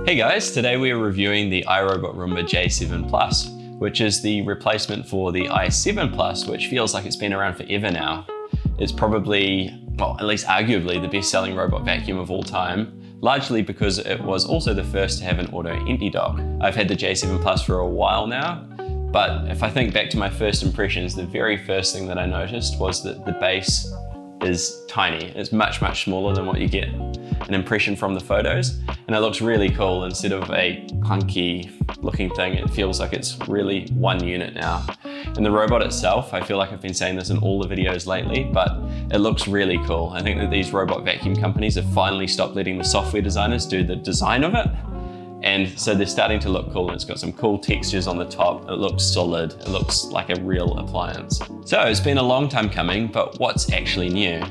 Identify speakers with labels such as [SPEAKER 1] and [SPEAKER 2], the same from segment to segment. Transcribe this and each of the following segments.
[SPEAKER 1] Hey guys, today we are reviewing the iRobot Roomba J7 Plus, which is the replacement for the i7 Plus, which feels like it's been around forever now. It's probably, well, at least arguably the best-selling robot vacuum of all time, largely because it was also the first to have an auto empty dock. I've had the J7 Plus for a while now, but if I think back to my first impressions, the very first thing that I noticed was that the base is tiny. It's much, much smaller than what you get an impression from the photos, and it looks really cool. Instead of a clunky looking thing, it feels like it's really one unit now. And the robot itself, I feel like I've been saying this in all the videos lately, but it looks really cool. I think that these robot vacuum companies have finally stopped letting the software designers do the design of it. And so they're starting to look cool, and it's got some cool textures on the top. It looks solid. It looks like a real appliance. So it's been a long time coming, but what's actually new?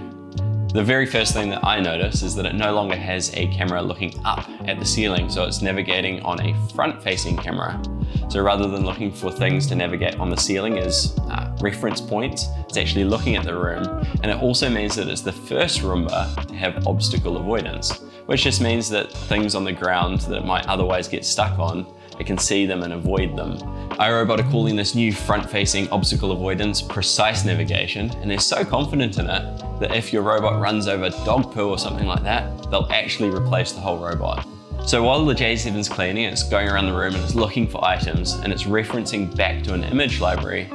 [SPEAKER 1] The very first thing that I notice is that it no longer has a camera looking up at the ceiling, so it's navigating on a front-facing camera. So rather than looking for things to navigate on the ceiling as reference points, it's actually looking at the room. And it also means that it's the first Roomba to have obstacle avoidance, which just means that things on the ground that it might otherwise get stuck on, it can see them and avoid them. iRobot are calling this new front-facing obstacle avoidance precise navigation, and they're so confident in it that if your robot runs over dog poo or something like that, they'll actually replace the whole robot. So while the J7's cleaning, it's going around the room and it's looking for items, and it's referencing back to an image library,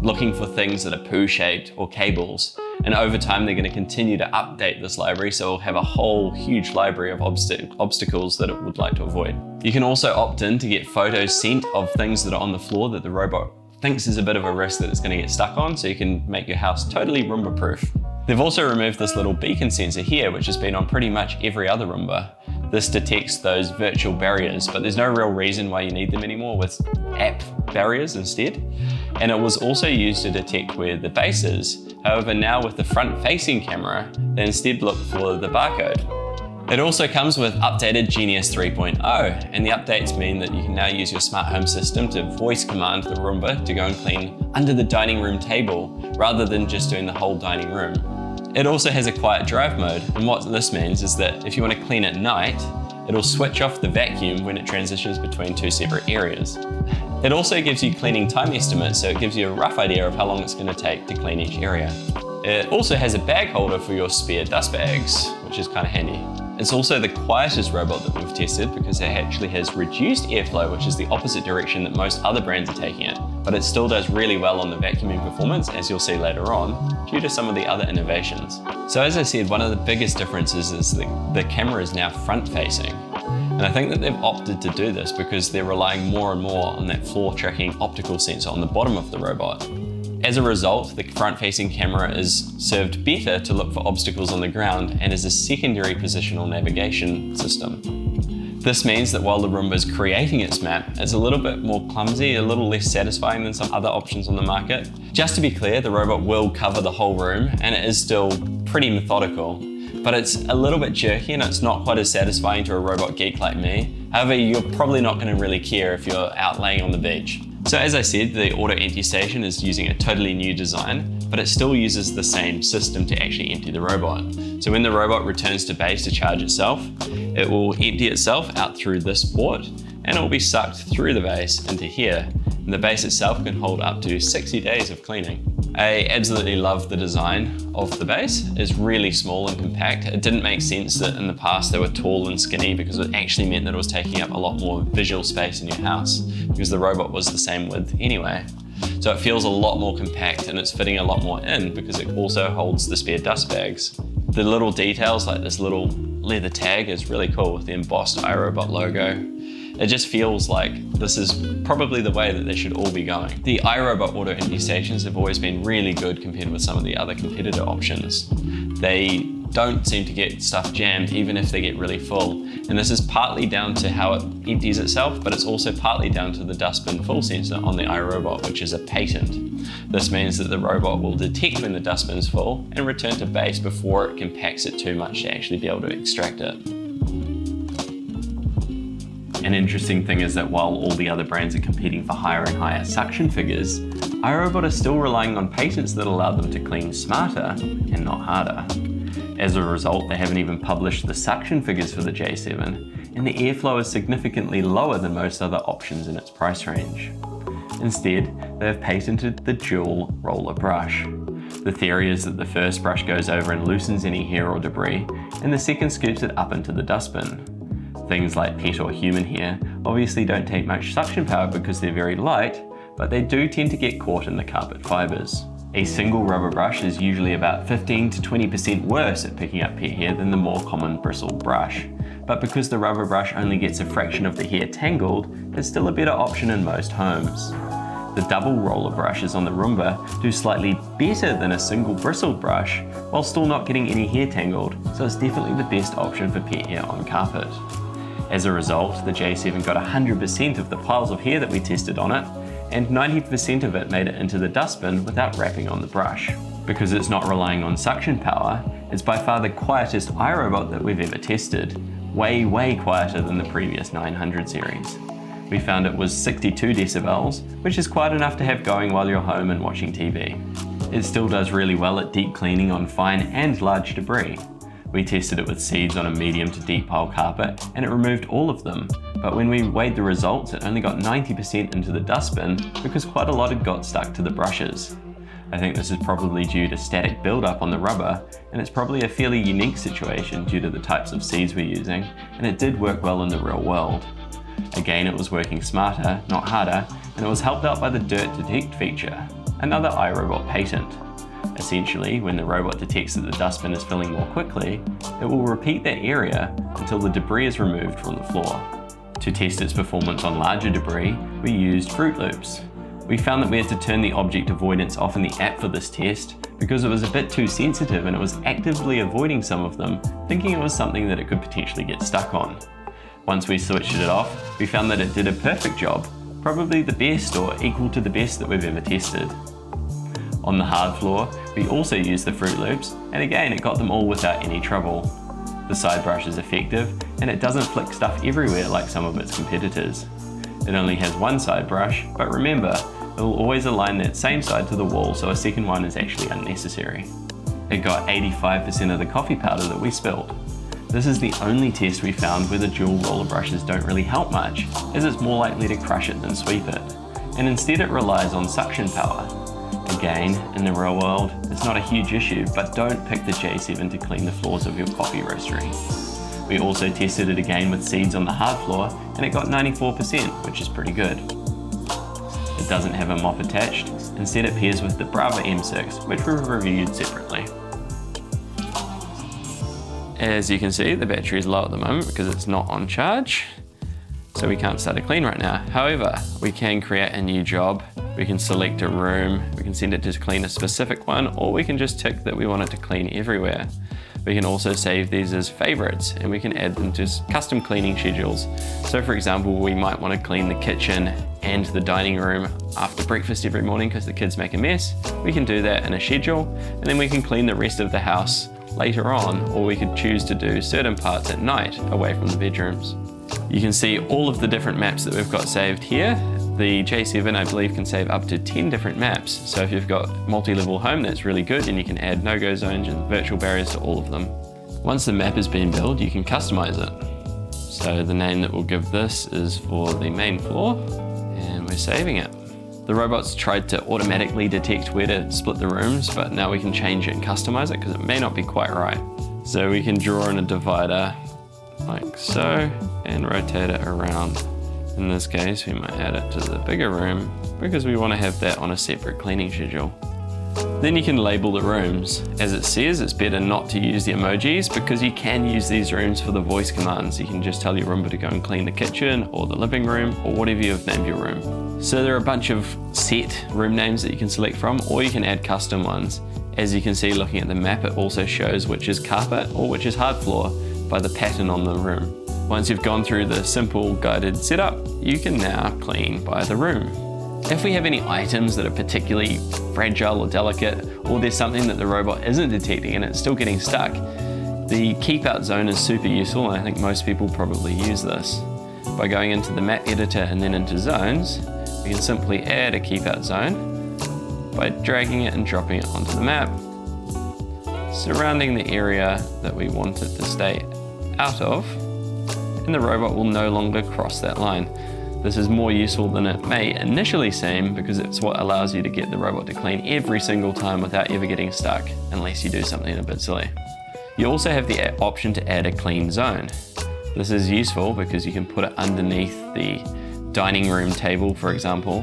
[SPEAKER 1] looking for things that are poo-shaped or cables. And over time, they're going to continue to update this library, so it'll have a whole huge library of obstacles that it would like to avoid. You can also opt in to get photos sent of things that are on the floor that the robot thinks is a bit of a risk that it's going to get stuck on, so you can make your house totally Roomba proof. They've also removed this little beacon sensor here, which has been on pretty much every other Roomba. This detects those virtual barriers, but there's no real reason why you need them anymore with app barriers instead. And it was also used to detect where the base is. However, now with the front-facing camera, they instead look for the barcode. It also comes with updated Genius 3.0, and the updates mean that you can now use your smart home system to voice command the Roomba to go and clean under the dining room table, rather than just doing the whole dining room. It also has a quiet drive mode, and what this means is that if you want to clean at night, it'll switch off the vacuum when it transitions between two separate areas. It also gives you cleaning time estimates, so it gives you a rough idea of how long it's going to take to clean each area. It also has a bag holder for your spare dust bags, which is kind of handy. It's also the quietest robot that we've tested because it actually has reduced airflow, which is the opposite direction that most other brands are taking it. But it still does really well on the vacuuming performance, as you'll see later on, due to some of the other innovations. So as I said, one of the biggest differences is the camera is now front-facing. And I think that they've opted to do this because they're relying more and more on that floor tracking optical sensor on the bottom of the robot. As a result, the front-facing camera is served better to look for obstacles on the ground and is a secondary positional navigation system. This means that while the Roomba is creating its map, it's a little bit more clumsy, a little less satisfying than some other options on the market. Just to be clear, the robot will cover the whole room, and it is still pretty methodical, but it's a little bit jerky and it's not quite as satisfying to a robot geek like me. However, you're probably not going to really care if you're out laying on the beach. So as I said, the auto empty station is using a totally new design, but it still uses the same system to actually empty the robot. So when the robot returns to base to charge itself, it will empty itself out through this port, and it will be sucked through the base into here. And the base itself can hold up to 60 days of cleaning. I absolutely love the design of the base. It's really small and compact. It didn't make sense that in the past they were tall and skinny because it actually meant that it was taking up a lot more visual space in your house because the robot was the same width anyway. So it feels a lot more compact and it's fitting a lot more in because it also holds the spare dust bags. The little details like this little leather tag is really cool with the embossed iRobot logo. It just feels like this is probably the way that they should all be going. The iRobot auto empty stations have always been really good compared with some of the other competitor options. They don't seem to get stuff jammed even if they get really full. And this is partly down to how it empties itself, but it's also partly down to the dustbin full sensor on the iRobot, which is a patent. This means that the robot will detect when the dustbin's full and return to base before it compacts it too much to actually be able to extract it. An interesting thing is that while all the other brands are competing for higher and higher suction figures, iRobot are still relying on patents that allow them to clean smarter and not harder. As a result, they haven't even published the suction figures for the J7, and the airflow is significantly lower than most other options in its price range. Instead, they have patented the dual roller brush. The theory is that the first brush goes over and loosens any hair or debris, and the second scoops it up into the dustbin. Things like pet or human hair obviously don't take much suction power because they're very light, but they do tend to get caught in the carpet fibres. A single rubber brush is usually about 15 to 20% worse at picking up pet hair than the more common bristled brush. But because the rubber brush only gets a fraction of the hair tangled, it's still a better option in most homes. The double roller brushes on the Roomba do slightly better than a single bristled brush, while still not getting any hair tangled, so it's definitely the best option for pet hair on carpet. As a result, the J7 got 100% of the piles of hair that we tested on it, and 90% of it made it into the dustbin without wrapping on the brush. Because it's not relying on suction power, it's by far the quietest iRobot that we've ever tested, way quieter than the previous 900 series. We found it was 62 decibels, which is quite enough to have going while you're home and watching TV. It still does really well at deep cleaning on fine and large debris. We tested it with seeds on a medium to deep pile carpet and it removed all of them, but when we weighed the results it only got 90% into the dustbin because quite a lot had got stuck to the brushes. I think this is probably due to static buildup on the rubber, and it's probably a fairly unique situation due to the types of seeds we're using, and it did work well in the real world. Again, it was working smarter, not harder, and it was helped out by the dirt detect feature, another iRobot patent. Essentially, when the robot detects that the dustbin is filling more quickly, it will repeat that area until the debris is removed from the floor. To test its performance on larger debris, we used Fruit Loops. We found that we had to turn the object avoidance off in the app for this test because it was a bit too sensitive and it was actively avoiding some of them, thinking it was something that it could potentially get stuck on. Once we switched it off, we found that it did a perfect job, probably the best or equal to the best that we've ever tested. On the hard floor, we also used the Fruit Loops, and again it got them all without any trouble. The side brush is effective, and it doesn't flick stuff everywhere like some of its competitors. It only has one side brush, but remember, it will always align that same side to the wall so a second one is actually unnecessary. It got 85% of the coffee powder that we spilled. This is the only test we found where the dual roller brushes don't really help much, as it's more likely to crush it than sweep it, and instead it relies on suction power. Again, in the real world, it's not a huge issue, but don't pick the J7 to clean the floors of your coffee roastery. We also tested it again with seeds on the hard floor, and it got 94%, which is pretty good. It doesn't have a mop attached, instead it pairs with the Brava M6, which we've reviewed separately. As you can see, the battery is low at the moment because it's not on charge, so we can't start a clean right now. However, we can create a new job. We can select a room, we can send it to clean a specific one, or we can just tick that we want it to clean everywhere. We can also save these as favorites, and we can add them to custom cleaning schedules. So for example, we might want to clean the kitchen and the dining room after breakfast every morning because the kids make a mess. We can do that in a schedule, and then we can clean the rest of the house later on, or we could choose to do certain parts at night away from the bedrooms. You can see all of the different maps that we've got saved here. The J7, I believe, can save up to 10 different maps. So if you've got multi-level home, that's really good, and you can add no-go zones and virtual barriers to all of them. Once the map has been built, you can customize it. So the name that we'll give this is for the main floor, and we're saving it. The robots tried to automatically detect where to split the rooms, but now we can change it and customize it because it may not be quite right. So we can draw in a divider like so and rotate it around. In this case, we might add it to the bigger room because we want to have that on a separate cleaning schedule. Then you can label the rooms. As it says, it's better not to use the emojis because you can use these rooms for the voice commands. You can just tell your Roomba to go and clean the kitchen or the living room or whatever you've named your room. So there are a bunch of set room names that you can select from, or you can add custom ones. As you can see, looking at the map, it also shows which is carpet or which is hard floor by the pattern on the room. Once you've gone through the simple guided setup, you can now clean by the room. If we have any items that are particularly fragile or delicate, or there's something that the robot isn't detecting and it's still getting stuck, the keep out zone is super useful, and I think most people probably use this. By going into the map editor and then into zones, we can simply add a keep out zone by dragging it and dropping it onto the map, surrounding the area that we want it to stay out of, and the robot will no longer cross that line. This is more useful than it may initially seem because it's what allows you to get the robot to clean every single time without ever getting stuck, unless you do something a bit silly. You also have the option to add a clean zone. This is useful because you can put it underneath the dining room table, for example,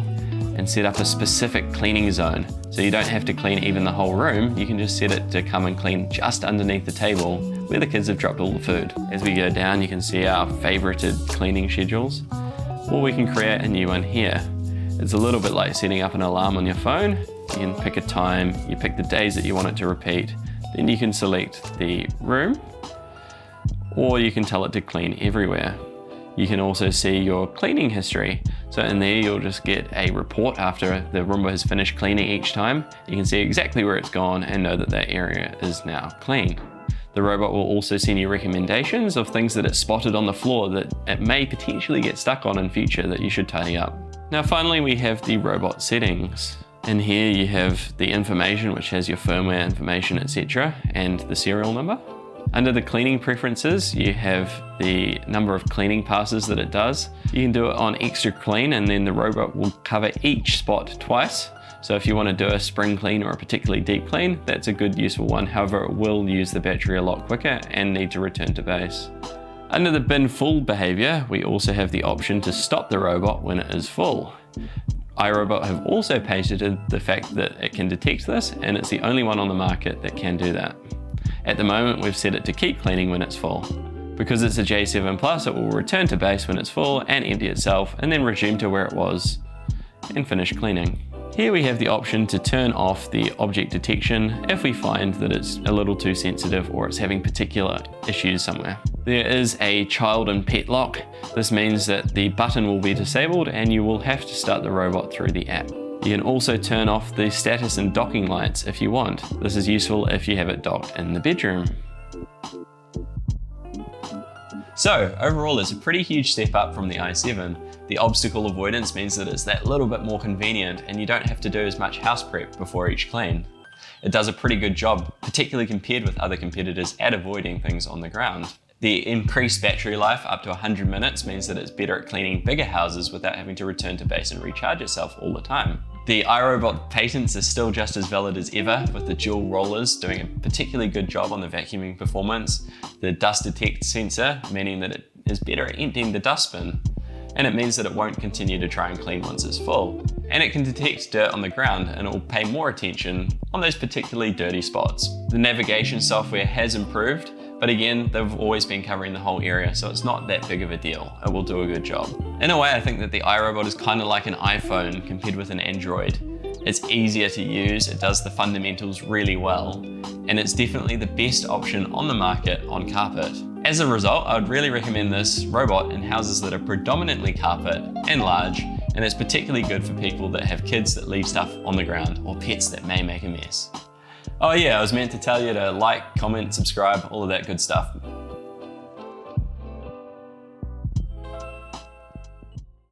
[SPEAKER 1] and set up a specific cleaning zone. So you don't have to clean even the whole room, you can just set it to come and clean just underneath the table where the kids have dropped all the food. As we go down, you can see our favorited cleaning schedules, or we can create a new one here. It's a little bit like setting up an alarm on your phone. You can pick a time, you pick the days that you want it to repeat, then you can select the room, or you can tell it to clean everywhere. You can also see your cleaning history. So in there, you'll just get a report after the Roomba has finished cleaning each time. You can see exactly where it's gone and know that that area is now clean. The robot will also send you recommendations of things that it spotted on the floor that it may potentially get stuck on in future that you should tidy up. Now finally, we have the robot settings. In here you have the information, which has your firmware information, etc., and the serial number. Under the cleaning preferences, you have the number of cleaning passes that it does. You can do it on extra clean, and then the robot will cover each spot twice. So if you want to do a spring clean or a particularly deep clean, that's a good useful one. However, it will use the battery a lot quicker and need to return to base. Under the bin full behavior, we also have the option to stop the robot when it is full. iRobot have also patented the fact that it can detect this, and it's the only one on the market that can do that. At the moment, we've set it to keep cleaning when it's full. Because it's a J7 Plus, it will return to base when it's full and empty itself, and then resume to where it was and finish cleaning. Here we have the option to turn off the object detection if we find that it's a little too sensitive or it's having particular issues somewhere. There is a child and pet lock. This means that the button will be disabled and you will have to start the robot through the app. You can also turn off the status and docking lights if you want. This is useful if you have it docked in the bedroom. So overall, it's a pretty huge step up from the i7. The obstacle avoidance means that it's that little bit more convenient and you don't have to do as much house prep before each clean. It does a pretty good job, particularly compared with other competitors, at avoiding things on the ground. The increased battery life up to 100 minutes means that it's better at cleaning bigger houses without having to return to base and recharge itself all the time. The iRobot patents are still just as valid as ever, with the dual rollers doing a particularly good job on the vacuuming performance. The dust detect sensor, meaning that it is better at emptying the dustbin, and it means that it won't continue to try and clean once it's full. And it can detect dirt on the ground, and it will pay more attention on those particularly dirty spots. The navigation software has improved, but again, they've always been covering the whole area, so it's not that big of a deal. It will do a good job. In a way, I think that the iRobot is kind of like an iPhone compared with an Android. It's easier to use, it does the fundamentals really well, and it's definitely the best option on the market on carpet. As a result, I would really recommend this robot in houses that are predominantly carpet and large, and it's particularly good for people that have kids that leave stuff on the ground or pets that may make a mess. Oh yeah, I was meant to tell you to like, comment, subscribe, all of that good stuff.